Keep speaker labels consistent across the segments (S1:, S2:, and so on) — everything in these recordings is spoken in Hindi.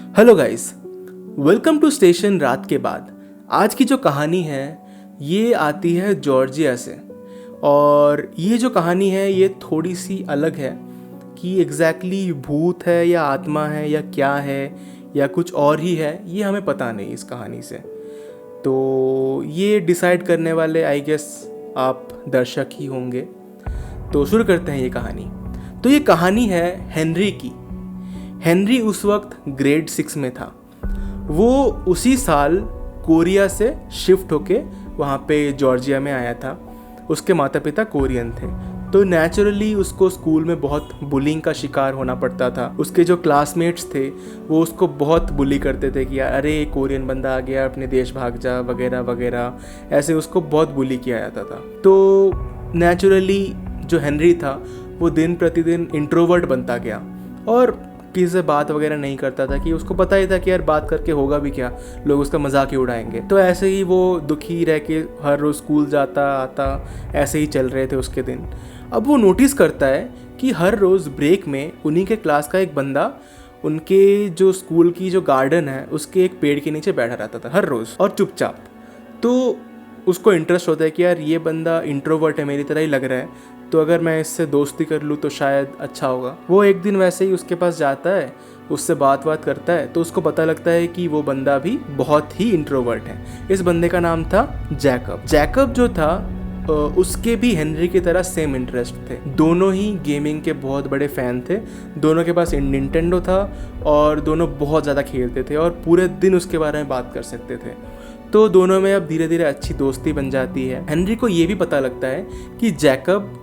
S1: Hello guys, welcome to station रात के बाद। आज की जो कहानी है ये आती है जॉर्जिया से। और ये जो कहानी है ये थोड़ी सी अलग है कि एग्जैक्टली भूत है या आत्मा है या क्या है या कुछ और ही है, ये हमें पता नहीं इस कहानी से। तो ये डिसाइड करने वाले आई गेस आप दर्शक ही होंगे। तो शुरू करते हैं ये कहानी। तो ये कहानी है हेनरी की। हेनरी उस वक्त ग्रेड 6 में था। वो उसी साल कोरिया से शिफ्ट होके वहाँ पे जॉर्जिया में आया था। उसके माता पिता कोरियन थे, तो नेचुरली उसको स्कूल में बहुत बुलिंग का शिकार होना पड़ता था। उसके जो क्लासमेट्स थे वो उसको बहुत बुली करते थे कि अरे कोरियन बंदा आ गया, अपने देश भाग जा वगैरह वगैरह, ऐसे उसको बहुत बुली किया जाता था। तो नेचुरली जो हेनरी था वो दिन प्रतिदिन इंट्रोवर्ट बनता गया और किसी से बात वगैरह नहीं करता था कि उसको पता ही था कि यार बात करके होगा भी क्या, लोग उसका मजाक ही उड़ाएंगे। तो ऐसे ही वो दुखी रह के हर रोज़ स्कूल जाता आता, ऐसे ही चल रहे थे उसके दिन। अब वो नोटिस करता है कि हर रोज़ ब्रेक में उन्हीं के क्लास का एक बंदा उनके जो स्कूल की जो गार्डन है उसके एक पेड़ के नीचे बैठा रहता था हर रोज़ और चुपचाप। तो उसको इंटरेस्ट होता है कि यार ये बंदा इंट्रोवर्ट है, मेरी तरह ही लग रहा है, तो अगर मैं इससे दोस्ती कर लूँ तो शायद अच्छा होगा। वो एक दिन वैसे ही उसके पास जाता है, उससे बात करता है, तो उसको पता लगता है कि वो बंदा भी बहुत ही इंट्रोवर्ट है। इस बंदे का नाम था जैकब। जैकब जो था उसके भी हेनरी की तरह सेम इंटरेस्ट थे। दोनों ही गेमिंग के बहुत बड़े फ़ैन थे। दोनों के पास निंटेंडो था और दोनों बहुत ज़्यादा खेलते थे और पूरे दिन उसके बारे में बात कर सकते थे। तो दोनों में अब धीरे धीरे अच्छी दोस्ती बन जाती है। हेनरी को ये भी पता लगता है कि जैकब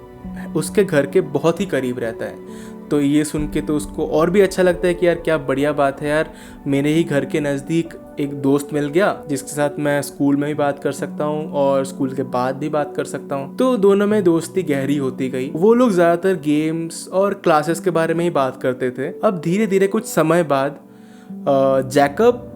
S1: उसके घर के बहुत ही करीब रहता है। तो ये सुन के तो उसको और भी अच्छा लगता है कि यार क्या बढ़िया बात है यार, मेरे ही घर के नज़दीक एक दोस्त मिल गया जिसके साथ मैं स्कूल में भी बात कर सकता हूँ और स्कूल के बाद भी बात कर सकता हूँ। तो दोनों में दोस्ती गहरी होती गई। वो लोग ज़्यादातर गेम्स और क्लासेस के बारे में ही बात करते थे। अब धीरे धीरे कुछ समय बाद जैकब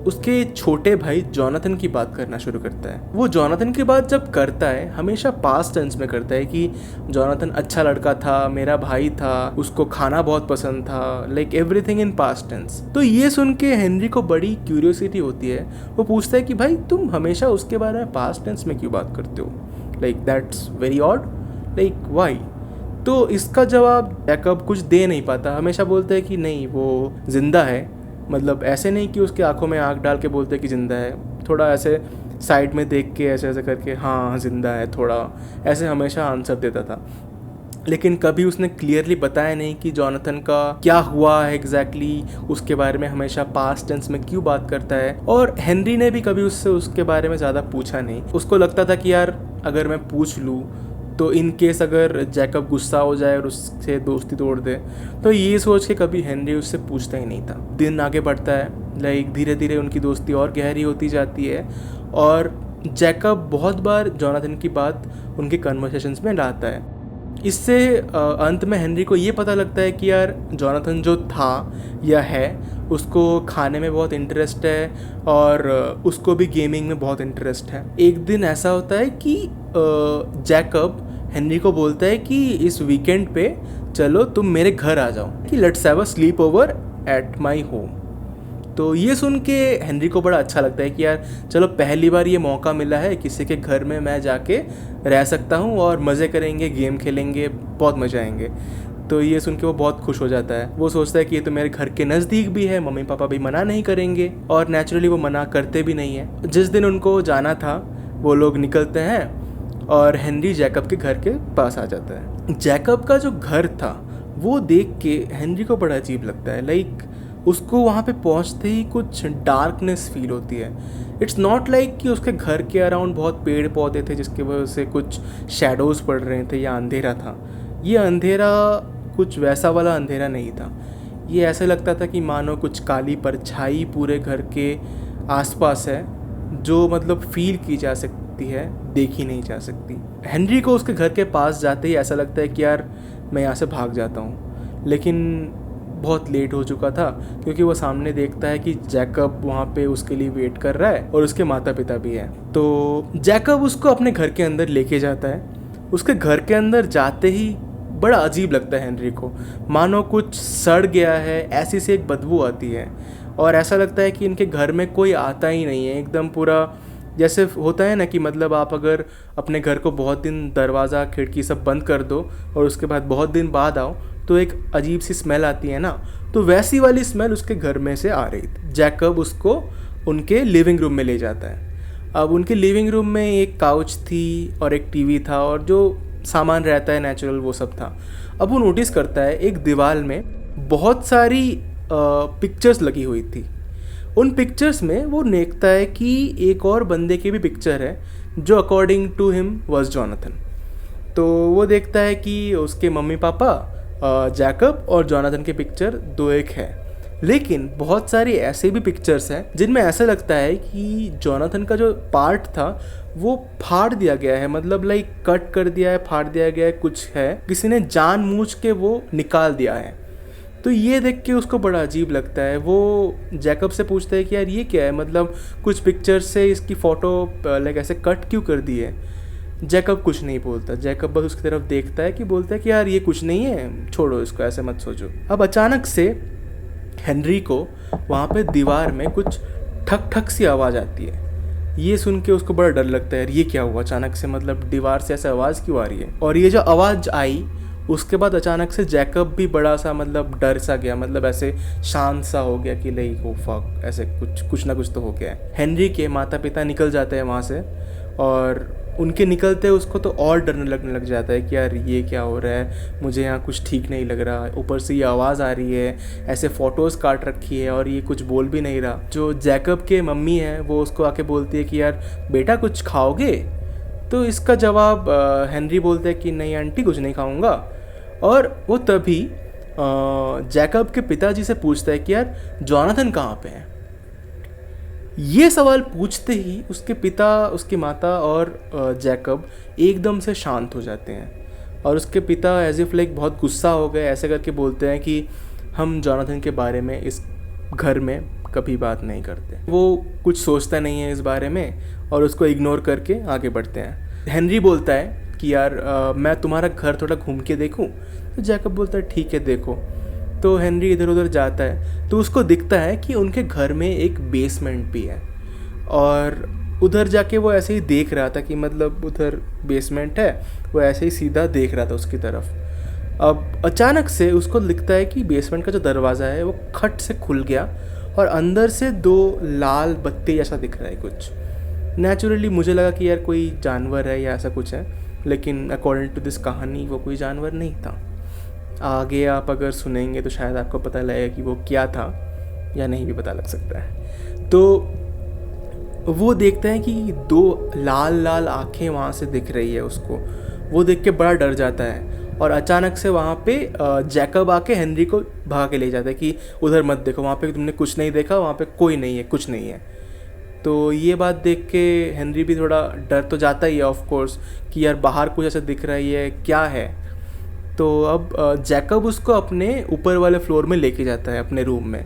S1: उसके छोटे भाई जॉनथन की बात करना शुरू करता है। वो जॉनथन की बात जब करता है हमेशा पास्ट टेंस में करता है कि जॉनथन अच्छा लड़का था, मेरा भाई था, उसको खाना बहुत पसंद था, like everything in past tense. तो ये सुन के हेनरी को बड़ी क्यूरियोसिटी होती है। वो पूछता है कि भाई तुम हमेशा उसके बारे में पास्ट टेंस में क्यों बात करते हो, like that's very odd, like why. तो इसका जवाब जैकब कुछ दे नहीं पाता। हमेशा बोलता है कि नहीं वो जिंदा है, मतलब ऐसे नहीं कि उसके आंखों में आंख डाल के बोलते कि ज़िंदा है, थोड़ा ऐसे साइड में देख के ऐसे ऐसे करके हाँ ज़िंदा है, थोड़ा ऐसे हमेशा आंसर देता था। लेकिन कभी उसने क्लियरली बताया नहीं कि जॉनथन का क्या हुआ है एग्जैक्टली, उसके बारे में हमेशा पास्ट टेंस में क्यों बात करता है। और हेनरी ने भी कभी उससे उसके बारे में ज़्यादा पूछा नहीं। उसको लगता था कि यार अगर मैं पूछ लूँ तो इन केस अगर जैकब गुस्सा हो जाए और उससे दोस्ती तोड़ दे, तो ये सोच के कभी हेनरी उससे पूछता ही नहीं था। दिन आगे बढ़ता है, लाइक धीरे धीरे उनकी दोस्ती और गहरी होती जाती है और जैकब बहुत बार जॉनथन की बात उनके कन्वर्सेशंस में लाता है। इससे अंत में हेनरी को ये पता लगता है कि यार जॉनथन जो था या है उसको खाने में बहुत इंटरेस्ट है और उसको भी गेमिंग में बहुत इंटरेस्ट है। एक दिन ऐसा होता है कि जैकब हेनरी को बोलता है कि इस वीकेंड पे चलो तुम मेरे घर आ जाओ, कि let's have a slip over at my home. तो ये सुन के हेनरी को बड़ा अच्छा लगता है कि यार चलो पहली बार ये मौका मिला है किसी के घर में मैं जाके रह सकता हूँ और मज़े करेंगे, गेम खेलेंगे, बहुत मज़ा आएंगे। तो ये सुन के वो बहुत खुश हो जाता है। वो सोचता है कि ये तो मेरे घर के नज़दीक भी है, मम्मी पापा भी मना नहीं करेंगे, और नेचुरली वो मना करते भी नहीं है। जिस दिन उनको जाना था वो लोग निकलते हैं और हेनरी जैकब के घर के पास आ जाता है। जैकब का जो घर था वो देख के हेनरी को बड़ा अजीब लगता है। लाइक उसको वहाँ पे पहुँचते ही कुछ डार्कनेस फील होती है। इट्स नॉट लाइक कि उसके घर के अराउंड बहुत पेड़ पौधे थे जिसकी वजह से कुछ शैडोज़ पड़ रहे थे या अंधेरा था। ये अंधेरा कुछ वैसा वाला अंधेरा नहीं था। ये ऐसा लगता था कि मानो कुछ काली परछाई पूरे घर के आसपास है, जो मतलब फील की जा सकती है, देखी नहीं जा सकती। हेनरी को उसके घर के पास जाते ही ऐसा लगता है कि यार मैं यहाँ से भाग जाता हूँ, लेकिन बहुत लेट हो चुका था क्योंकि वो सामने देखता है कि जैकब वहाँ पे उसके लिए वेट कर रहा है और उसके माता पिता भी हैं। तो जैकब उसको अपने घर के अंदर लेके जाता है। उसके घर के अंदर जाते ही बड़ा अजीब लगता है हेनरी को, मानो कुछ सड़ गया है, ऐसी सी एक बदबू आती है। और ऐसा लगता है कि इनके घर में कोई आता ही नहीं है। एकदम पूरा जैसे होता है ना कि मतलब आप अगर अपने घर को बहुत दिन दरवाज़ा खिड़की सब बंद कर दो और उसके बाद बहुत दिन बाद आओ तो एक अजीब सी स्मेल आती है ना, तो वैसी वाली स्मेल उसके घर में से आ रही थी। जैकब उसको उनके लिविंग रूम में ले जाता है। अब उनके लिविंग रूम में एक काउच थी और एक टीवी था और जो सामान रहता है नेचुरल वो सब था। अब वो नोटिस करता है एक दीवार में बहुत सारी पिक्चर्स लगी हुई थी। उन पिक्चर्स में वो देखता है कि एक और बंदे की भी पिक्चर है जो according to him was Jonathan. तो वो देखता है कि उसके मम्मी पापा जैकब और जॉनथन की पिक्चर दो एक है, लेकिन बहुत सारी ऐसे भी पिक्चर्स हैं जिनमें ऐसा लगता है कि जॉनथन का जो पार्ट था वो फाड़ दिया गया है, मतलब लाइक कट कर दिया है, फाड़ दिया गया है, कुछ है, किसी ने जानबूझ के वो निकाल दिया है। तो ये देख के उसको बड़ा अजीब लगता है। वो जैकब से पूछता है कि यार ये क्या है, मतलब कुछ पिक्चर्स से इसकी फ़ोटो लाइक ऐसे कट क्यों कर दी है। जैकब कुछ नहीं बोलता, जैकब बस उसकी तरफ देखता है कि बोलता है कि यार ये कुछ नहीं है, छोड़ो इसको, ऐसे मत सोचो। अब अचानक से हेनरी को वहाँ पे दीवार में कुछ ठक ठक सी आवाज़ आती है। ये सुन के उसको बड़ा डर लगता है, यार ये क्या हुआ अचानक से, मतलब दीवार से ऐसे आवाज़ क्यों आ रही है। और ये जो आवाज़ आई उसके बाद अचानक से जैकब भी बड़ा सा मतलब डर सा गया, मतलब ऐसे शांत सा हो गया कि लाइक हो फक, ऐसे कुछ ना कुछ तो हो गया है। हेनरी के माता पिता निकल जाते हैं वहाँ से और उनके निकलते उसको तो और डरने लगने लग जाता है कि यार ये क्या हो रहा है, मुझे यहाँ कुछ ठीक नहीं लग रहा, ऊपर से ये आवाज़ आ रही है, ऐसे फ़ोटोज़ काट रखी है और ये कुछ बोल भी नहीं रहा। जो जैकब के मम्मी है वो उसको आके बोलती है कि यार बेटा कुछ खाओगे, तो इसका जवाब हेनरी बोलते हैं कि नहीं आंटी कुछ नहीं खाऊंगा। और वो तभी जैकब के पिताजी से पूछता है कि यार जॉनथन कहाँ पे है। ये सवाल पूछते ही उसके पिता, उसकी माता और जैकब एकदम से शांत हो जाते हैं और उसके पिता एज इफ लाइक बहुत गुस्सा हो गए, ऐसे करके बोलते हैं कि हम जॉनथन के बारे में इस घर में कभी बात नहीं करते। वो कुछ सोचता नहीं है इस बारे में और उसको इग्नोर करके आगे बढ़ते हैं। हेनरी बोलता है कि यार मैं तुम्हारा घर थोड़ा घूम के देखूं, तो जैकब बोलता है ठीक है देखो। तो हेनरी इधर उधर जाता है तो उसको दिखता है कि उनके घर में एक बेसमेंट भी है और उधर जाके वो ऐसे ही देख रहा था कि मतलब उधर बेसमेंट है, वो ऐसे ही सीधा देख रहा था उसकी तरफ। अब अचानक से उसको दिखता है कि बेसमेंट का जो दरवाज़ा है वो खट से खुल गया और अंदर से दो लाल बत्ती जैसा दिख रहा है कुछ। नेचुरली मुझे लगा कि यार कोई जानवर है या ऐसा कुछ है, लेकिन अकॉर्डिंग टू दिस कहानी वो कोई जानवर नहीं था। आगे आप अगर सुनेंगे तो शायद आपको पता लगेगा कि वो क्या था या नहीं भी पता लग सकता है। तो वो देखते हैं कि दो लाल लाल आँखें वहाँ से दिख रही है उसको। वो देख के बड़ा डर जाता है और अचानक से वहाँ पे जैकब आके हेनरी को भगा के ले जाता है कि उधर मत देखो, वहाँ पे तुमने कुछ नहीं देखा, वहाँ पे कोई नहीं है, कुछ नहीं है। तो ये बात देख के हेनरी भी थोड़ा डर तो जाता ही है ऑफ कोर्स कि यार बाहर कुछ ऐसा दिख रही है, क्या है। तो अब जैकब उसको अपने ऊपर वाले फ्लोर में लेके जाता है अपने रूम में।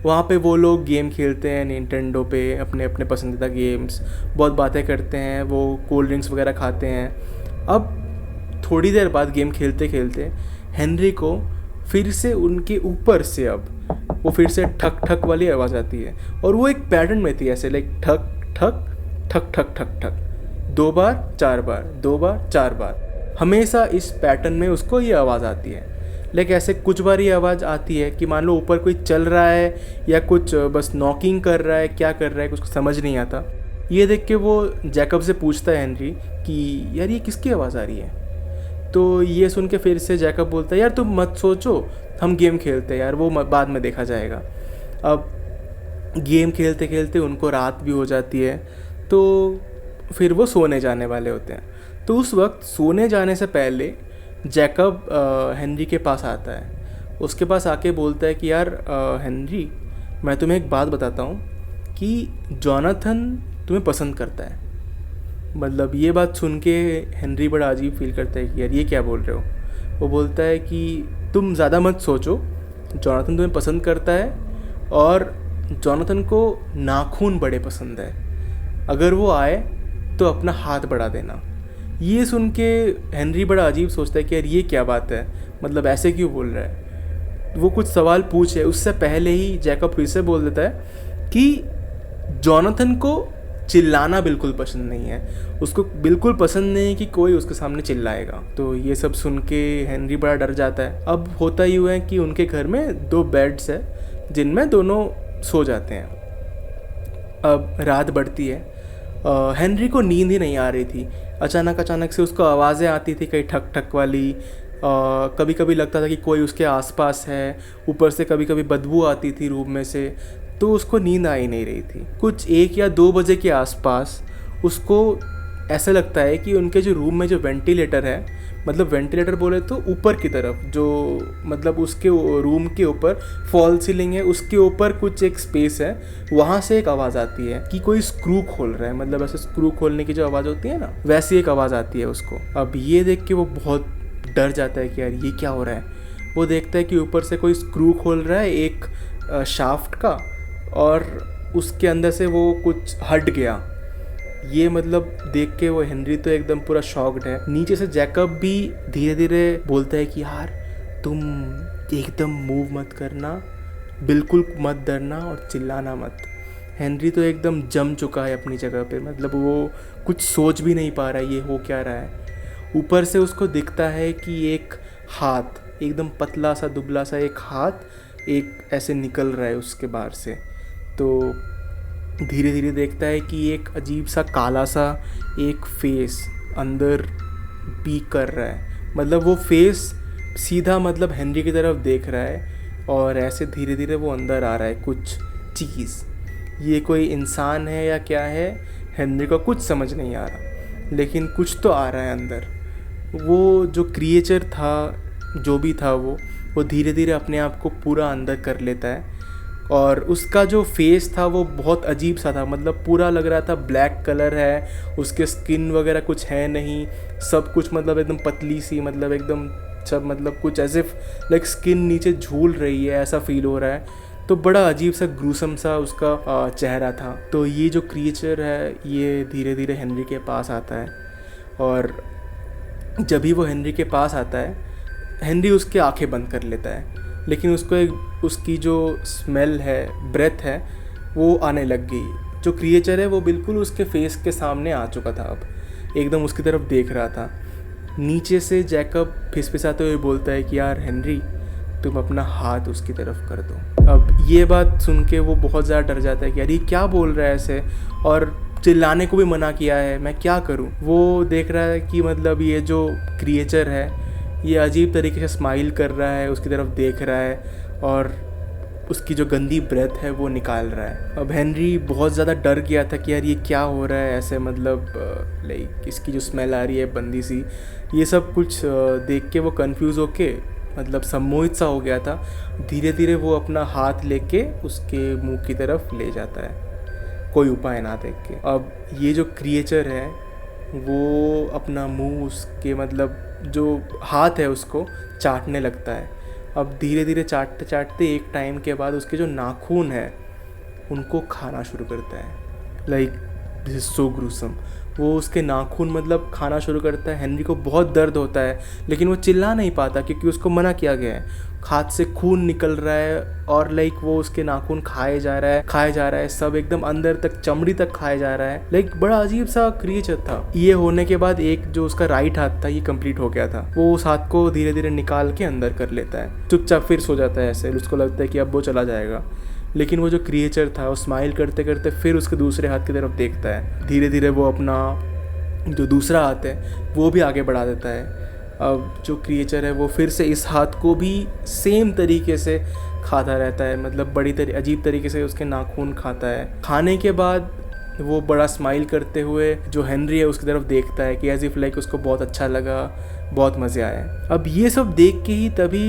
S1: वहाँ पे वो लोग गेम खेलते हैं निंटेंडो पे, अपने अपने पसंदीदा गेम्स, बहुत बातें करते हैं, वो कोल्ड ड्रिंक्स वगैरह खाते हैं। अब थोड़ी देर बाद गेम खेलते खेलते हेनरी को फिर से उनके ऊपर से अब वो फिर से ठक ठक वाली आवाज़ आती है और वो एक पैटर्न में थी ऐसे लाइक ठक ठक ठक ठक ठक ठक, 2 बार 4 बार, 2 बार 4 बार, हमेशा इस पैटर्न में उसको ये आवाज़ आती है। लेकिन ऐसे कुछ बार ये आवाज़ आती है कि मान लो ऊपर कोई चल रहा है या कुछ बस नॉकिंग कर रहा है, क्या कर रहा है कुछ समझ नहीं आता। ये देख के वो जैकब से पूछता है हेनरी कि यार ये किसकी आवाज़ आ रही है। तो ये सुन के फिर से जैकब बोलता है यार तुम मत सोचो, हम गेम खेलते हैं यार, वो बाद में देखा जाएगा। अब गेम खेलते खेलते उनको रात भी हो जाती है तो फिर वो सोने जाने वाले होते हैं। तो उस वक्त सोने जाने से पहले जैकब हेनरी के पास आता है। उसके पास आके बोलता है कि यार हेनरी, मैं तुम्हें एक बात बताता हूँ कि जॉनथन तुम्हें पसंद करता है। मतलब ये बात सुन के हेनरी बड़ा अजीब फील करता है कि यार ये क्या बोल रहे हो। वो बोलता है कि तुम ज़्यादा मत सोचो, जॉनथन तुम्हें पसंद करता है और जॉनथन को नाखून बड़े पसंद है, अगर वो आए तो अपना हाथ बढ़ा देना। ये सुन के हेनरी बड़ा अजीब सोचता है कि यार ये क्या बात है, मतलब ऐसे क्यों बोल रहा है। वो कुछ सवाल पूछे उससे पहले ही जैकब फिर से बोल देता है कि जॉनथन को चिल्लाना बिल्कुल पसंद नहीं है, उसको बिल्कुल पसंद नहीं है कि कोई उसके सामने चिल्लाएगा। तो ये सब सुन के हेनरी बड़ा डर जाता है। अब होता ही हुआ है कि उनके घर में 2 बेड्स है जिनमें दोनों सो जाते हैं। अब रात बढ़ती है, हेनरी को नींद ही नहीं आ रही थी। अचानक से उसको आवाज़ें आती थी कहीं ठक ठक वाली, कभी कभी लगता था कि कोई उसके आसपास है, ऊपर से कभी कभी बदबू आती थी रूम में से, तो उसको नींद आ ही नहीं रही थी। कुछ 1 या 2 बजे के आसपास उसको ऐसा लगता है कि उनके जो रूम में जो वेंटिलेटर है, मतलब वेंटिलेटर बोले तो ऊपर की तरफ, जो मतलब उसके रूम के ऊपर फॉल सीलिंग है, उसके ऊपर कुछ एक स्पेस है, वहाँ से एक आवाज़ आती है कि कोई स्क्रू खोल रहा है। मतलब ऐसे स्क्रू खोलने की जो आवाज़ होती है ना, वैसी एक आवाज़ आती है उसको। अब ये देख के वो बहुत डर जाता है कि यार ये क्या हो रहा है। वो देखता है कि ऊपर से कोई स्क्रू खोल रहा है एक शाफ्ट का, और उसके अंदर से वो कुछ हट गया। ये मतलब देख के वो हेनरी तो एकदम पूरा शॉक्ड है। नीचे से जैकब भी धीरे धीरे बोलता है कि यार तुम एकदम मूव मत करना, बिल्कुल मत डरना और चिल्लाना मत। हेनरी तो एकदम जम चुका है अपनी जगह पे, मतलब वो कुछ सोच भी नहीं पा रहा है ये हो क्या रहा है। ऊपर से उसको दिखता है कि एक हाथ, एकदम पतला सा दुबला सा एक हाथ एक ऐसे निकल रहा है उसके बाहर से। तो धीरे धीरे देखता है कि एक अजीब सा काला सा एक फेस अंदर पीक कर रहा है। मतलब वो फेस सीधा मतलब हेनरी की तरफ देख रहा है, और ऐसे धीरे धीरे वो अंदर आ रहा है कुछ चीज़। ये कोई इंसान है या क्या है, हेनरी को कुछ समझ नहीं आ रहा, लेकिन कुछ तो आ रहा है अंदर। वो जो क्रिएचर था, जो भी था, वो धीरे धीरे अपने आप को पूरा अंदर कर लेता है। और उसका जो फेस था वो बहुत अजीब सा था, मतलब पूरा लग रहा था ब्लैक कलर है, उसके स्किन वगैरह कुछ है नहीं, सब कुछ मतलब एकदम पतली सी, मतलब एकदम सब मतलब कुछ ऐसे लाइक स्किन नीचे झूल रही है ऐसा फील हो रहा है। तो बड़ा अजीब सा ग्रूसम सा उसका चेहरा था। तो ये जो क्रिएचर है ये धीरे धीरे हेनरी के पास आता है, और जब भी वो हेनरी के पास आता है हेनरी उसके आंखें बंद कर लेता है, लेकिन उसको एक उसकी जो स्मेल है, ब्रेथ है, वो आने लग गई। जो क्रिएचर है वो बिल्कुल उसके फेस के सामने आ चुका था, अब एकदम उसकी तरफ देख रहा था। नीचे से जैकब फिसफिसाते हुए बोलता है कि यार हेनरी तुम अपना हाथ उसकी तरफ कर दो। अब ये बात सुन के वो बहुत ज़्यादा डर जाता है कि यार ये क्या बोल रहा है ऐसे, और चिल्लाने को भी मना किया है, मैं क्या करूं। वो देख रहा है कि मतलब ये जो क्रिएचर है ये अजीब तरीके से स्माइल कर रहा है, उसकी तरफ देख रहा है, और उसकी जो गंदी ब्रेथ है वो निकाल रहा है। अब हेनरी बहुत ज़्यादा डर गया था कि यार ये क्या हो रहा है ऐसे, मतलब लाइक इसकी जो स्मेल आ रही है बंदी सी, ये सब कुछ देख के वो कंफ्यूज होके मतलब सम्मोहित सा हो गया था। धीरे धीरे वो अपना हाथ लेके उसके मुंह की तरफ ले जाता है, कोई उपाय ना देख के। अब ये जो क्रिएचर है वो अपना मुंह उसके मतलब जो हाथ है उसको चाटने लगता है। अब धीरे धीरे चाटते चाटते एक टाइम के बाद उसके जो नाखून है उनको खाना शुरू करता है। Like this is so gruesome. वो उसके नाखून मतलब खाना शुरू करता है। हेनरी को बहुत दर्द होता है, लेकिन वो चिल्ला नहीं पाता क्योंकि उसको मना किया गया है। हाथ से खून निकल रहा है, और लाइक वो उसके नाखून खाए जा रहा है, सब एकदम अंदर तक, चमड़ी तक खाए जा रहा है। लाइक बड़ा अजीब सा क्रिएचर था। ये होने के बाद एक जो उसका राइट हाथ था ये कंप्लीट हो गया था। वो उस हाथ को धीरे धीरे निकाल के अंदर कर लेता है, चुपचाप फिर सो जाता है ऐसे। उसको लगता है कि अब वो चला जाएगा, लेकिन वो जो क्रिएचर था वो स्माइल करते करते फिर उसके दूसरे हाथ की तरफ देखता है। धीरे धीरे वो अपना जो दूसरा हाथ है वो भी आगे बढ़ा देता है। अब जो क्रिएचर है वो फिर से इस हाथ को भी सेम तरीके से खाता रहता है, मतलब अजीब तरीके से उसके नाखून खाता है। खाने के बाद वो बड़ा स्माइल करते हुए जो हेनरी है उसकी तरफ देखता है कि एज इफ लाइक उसको बहुत अच्छा लगा, बहुत मज़े आए। अब ये सब देख के ही तभी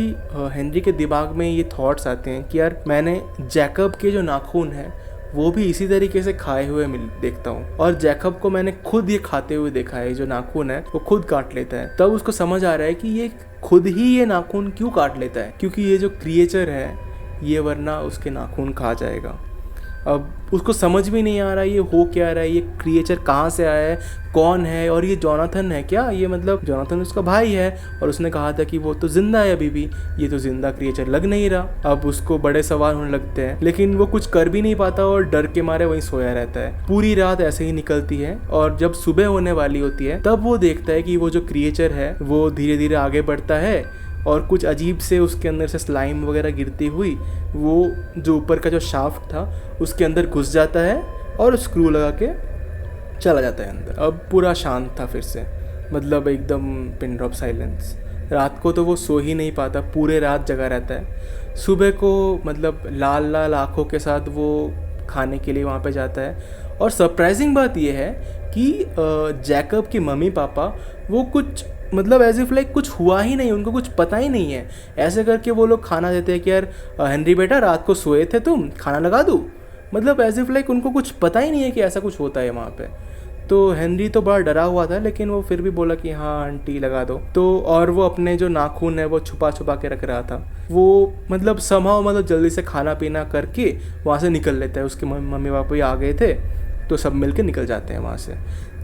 S1: हेनरी के दिमाग में ये थॉट्स आते हैं कि यार मैंने जैकब के जो नाखून हैं वो भी इसी तरीके से खाए हुए देखता हूँ, और जैकब को मैंने खुद ये खाते हुए देखा है। जो नाखून है वो खुद काट लेता है। तब उसको समझ आ रहा है कि ये खुद ही ये नाखून क्यों काट लेता है, क्योंकि ये जो क्रिएचर है ये वरना उसके नाखून खा जाएगा। अब उसको समझ भी नहीं आ रहा ये हो क्या रहा है, ये क्रिएचर कहाँ से आया है, कौन है, और ये जोनाथन है क्या, ये मतलब जोनाथन उसका भाई है और उसने कहा था कि वो तो जिंदा है अभी भी, ये तो जिंदा क्रिएचर लग नहीं रहा। अब उसको बड़े सवाल होने लगते हैं, लेकिन वो कुछ कर भी नहीं पाता और डर के मारे वहीं सोया रहता है। पूरी रात ऐसे ही निकलती है और जब सुबह होने वाली होती है तब वो देखता है कि वो जो क्रिएचर है वो धीरे धीरे आगे बढ़ता है और कुछ अजीब से उसके अंदर से स्लाइम वगैरह गिरती हुई वो जो ऊपर का जो शाफ्ट था उसके अंदर घुस जाता है और स्क्रू लगा के चला जाता है अंदर। अब पूरा शांत था फिर से, मतलब एकदम पिन ड्रॉप साइलेंस। रात को तो वो सो ही नहीं पाता, पूरे रात जगा रहता है। सुबह को मतलब लाल लाल आँखों के साथ वो खाने के लिए वहाँ पे जाता है और सरप्राइजिंग बात यह है कि जैकब की मम्मी पापा वो कुछ मतलब एज इफ लाइक कुछ हुआ ही नहीं, उनको कुछ पता ही नहीं है। ऐसे करके वो लोग खाना देते हैं कि यार हेनरी बेटा रात को सोए थे तुम, खाना लगा दूँ, मतलब एज इफ लाइक उनको कुछ पता ही नहीं है कि ऐसा कुछ होता है वहाँ पे। तो हेनरी तो बड़ा डरा हुआ था, लेकिन वो फिर भी बोला कि हाँ आंटी लगा दो। तो और वो अपने जो नाखून है वो छुपा छुपा के रख रहा था। वो मतलब समहाउ मतलब जल्दी से खाना पीना करके वहाँ से निकल लेता है। उसके मम्मी पापा भी आ गए थे तो सब मिलके निकल जाते हैं वहाँ से।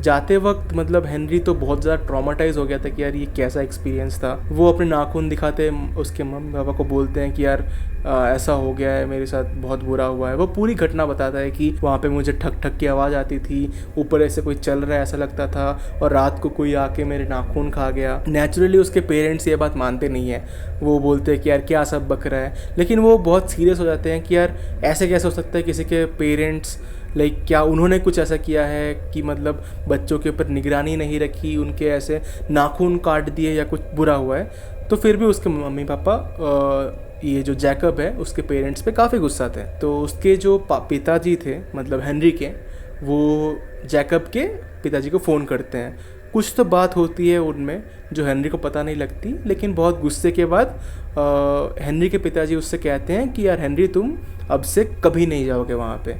S1: जाते वक्त मतलब हेनरी तो बहुत ज़्यादा ट्रॉमाटाइज हो गया था कि यार ये कैसा एक्सपीरियंस था। वो अपने नाखून दिखाते उसके मम्मी पापा को बोलते हैं कि यार ऐसा हो गया है मेरे साथ, बहुत बुरा हुआ है। वो पूरी घटना बताता है कि वहाँ पे मुझे ठक ठक की आवाज़ आती थी, ऊपर ऐसे कोई चल रहा है ऐसा लगता था, और रात को कोई आके मेरे नाखून खा गया। नेचुरली उसके पेरेंट्स ये बात मानते नहीं है, वो बोलते हैं कि यार क्या सब बक रहा है, लेकिन वो बहुत सीरियस हो जाते हैं कि यार ऐसे कैसे हो सकता है किसी के पेरेंट्स लाइक क्या उन्होंने कुछ ऐसा किया है कि मतलब बच्चों के ऊपर निगरानी नहीं रखी, उनके ऐसे नाखून काट दिए या कुछ बुरा हुआ है। तो फिर भी उसके मम्मी पापा ये जो जैकब है उसके पेरेंट्स पे काफ़ी गुस्सा थे। तो उसके जो पिताजी थे मतलब हेनरी के, वो जैकब के पिताजी को फ़ोन करते हैं। कुछ तो बात होती है उनमें जो हेनरी को पता नहीं लगती, लेकिन बहुत गुस्से के बाद हेनरी के पिताजी उससे कहते हैं कि यार हेनरी तुम अब से कभी नहीं जाओगे वहाँ पे।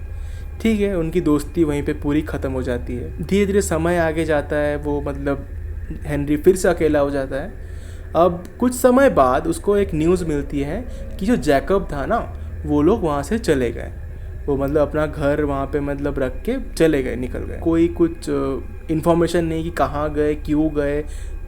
S1: ठीक है, उनकी दोस्ती वहीं पे पूरी ख़त्म हो जाती है। धीरे धीरे समय आगे जाता है, वो मतलब हेनरी फिर से अकेला हो जाता है। अब कुछ समय बाद उसको एक न्यूज़ मिलती है कि जो जैकब था ना वो लोग वहाँ से चले गए। वो मतलब अपना घर वहाँ पे मतलब रख के चले गए, निकल गए। कोई कुछ इन्फॉर्मेशन नहीं कि कहाँ गए, क्यों गए,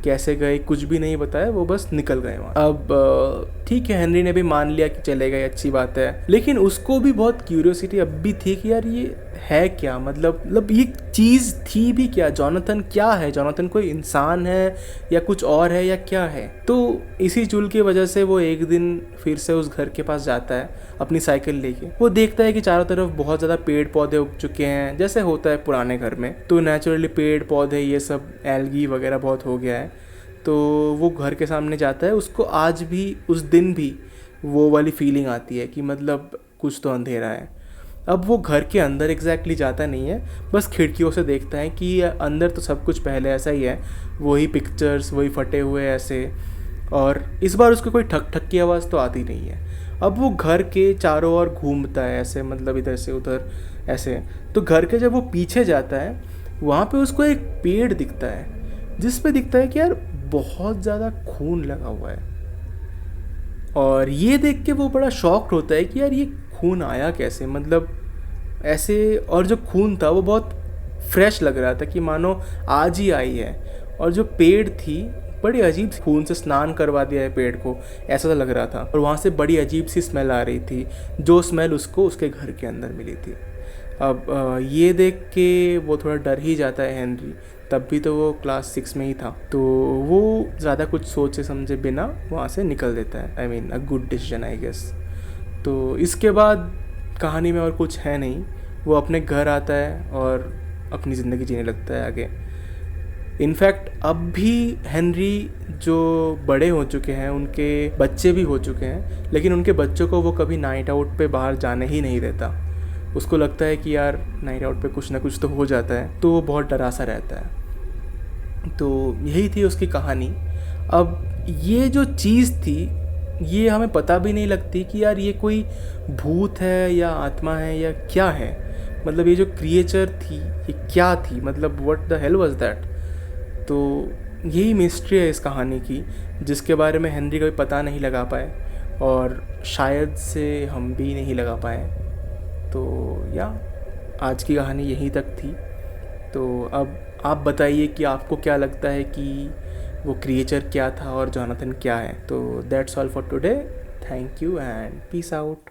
S1: कैसे गए, कुछ भी नहीं बताया, वो बस निकल गए वहाँ। अब ठीक है, हेनरी ने भी मान लिया कि चले गए, अच्छी बात है, लेकिन उसको भी बहुत क्यूरियोसिटी अब भी थी कि यार ये है क्या, मतलब ये चीज़ थी भी क्या, जोनाथन क्या है, जोनाथन कोई इंसान है या कुछ और है या क्या है। तो इसी चुल की वजह से वो एक दिन फिर से उस घर के पास जाता है अपनी साइकिल लेके। वो देखता है कि चारों तरफ बहुत ज़्यादा पेड़ पौधे उग चुके हैं, जैसे होता है पुराने घर में। तो नेचुरली पेड़ पौधे ये सब एल्गी वगैरह बहुत हो गया है। तो वो घर के सामने जाता है, उसको आज भी उस दिन भी वो वाली फीलिंग आती है कि मतलब कुछ तो अंधेरा है। अब वो घर के अंदर एग्जैक्टली जाता नहीं है, बस खिड़कियों से देखता है कि अंदर तो सब कुछ पहले ऐसा ही है, वही पिक्चर्स, वही फटे हुए ऐसे, और इस बार उसको कोई ठक ठक की आवाज़ तो आती नहीं है। अब वो घर के चारों ओर घूमता है ऐसे, मतलब इधर से उधर ऐसे। तो घर के जब वो पीछे जाता है वहाँ पे उसको एक पेड़ दिखता है जिस पे दिखता है कि यार बहुत ज़्यादा खून लगा हुआ है। और ये देख के वो बड़ा शॉक्ड होता है कि यार ये खून आया कैसे, मतलब ऐसे। और जो खून था वो बहुत फ्रेश लग रहा था कि मानो आज ही आई है। और जो पेड़ थी बड़ी अजीब सी, खून से स्नान करवा दिया है पेड़ को, ऐसा तो लग रहा था। और वहाँ से बड़ी अजीब सी स्मेल आ रही थी, जो स्मेल उसको उसके घर के अंदर मिली थी। अब ये देख के वो थोड़ा डर ही जाता है हेनरी, तब भी तो वो क्लास 6 में ही था। तो वो ज़्यादा कुछ सोचे समझे बिना वहाँ से निकल देता है। I mean a good decision I guess. तो इसके बाद कहानी में और कुछ है नहीं। वो अपने घर आता है और अपनी ज़िंदगी जीने लगता है आगे। इनफैक्ट अब भी हेनरी जो बड़े हो चुके हैं, उनके बच्चे भी हो चुके हैं, लेकिन उनके बच्चों को वो कभी नाइट आउट पे बाहर जाने ही नहीं देता। उसको लगता है कि यार नाइट आउट पे कुछ ना कुछ तो हो जाता है, तो वो बहुत डरा सा रहता है। तो यही थी उसकी कहानी। अब ये जो चीज़ थी ये हमें पता भी नहीं लगती कि यार ये कोई भूत है या आत्मा है या क्या है। मतलब ये जो क्रिएचर थी ये क्या थी, मतलब what the hell was that. तो यही मिस्ट्री है इस कहानी की, जिसके बारे में हेनरी कभी पता नहीं लगा पाए और शायद से हम भी नहीं लगा पाए। तो या आज की कहानी यहीं तक थी। तो अब आप बताइए कि आपको क्या लगता है कि वो क्रिएचर क्या था और जोनाथन क्या है। तो that's all for today. Thank you and peace out.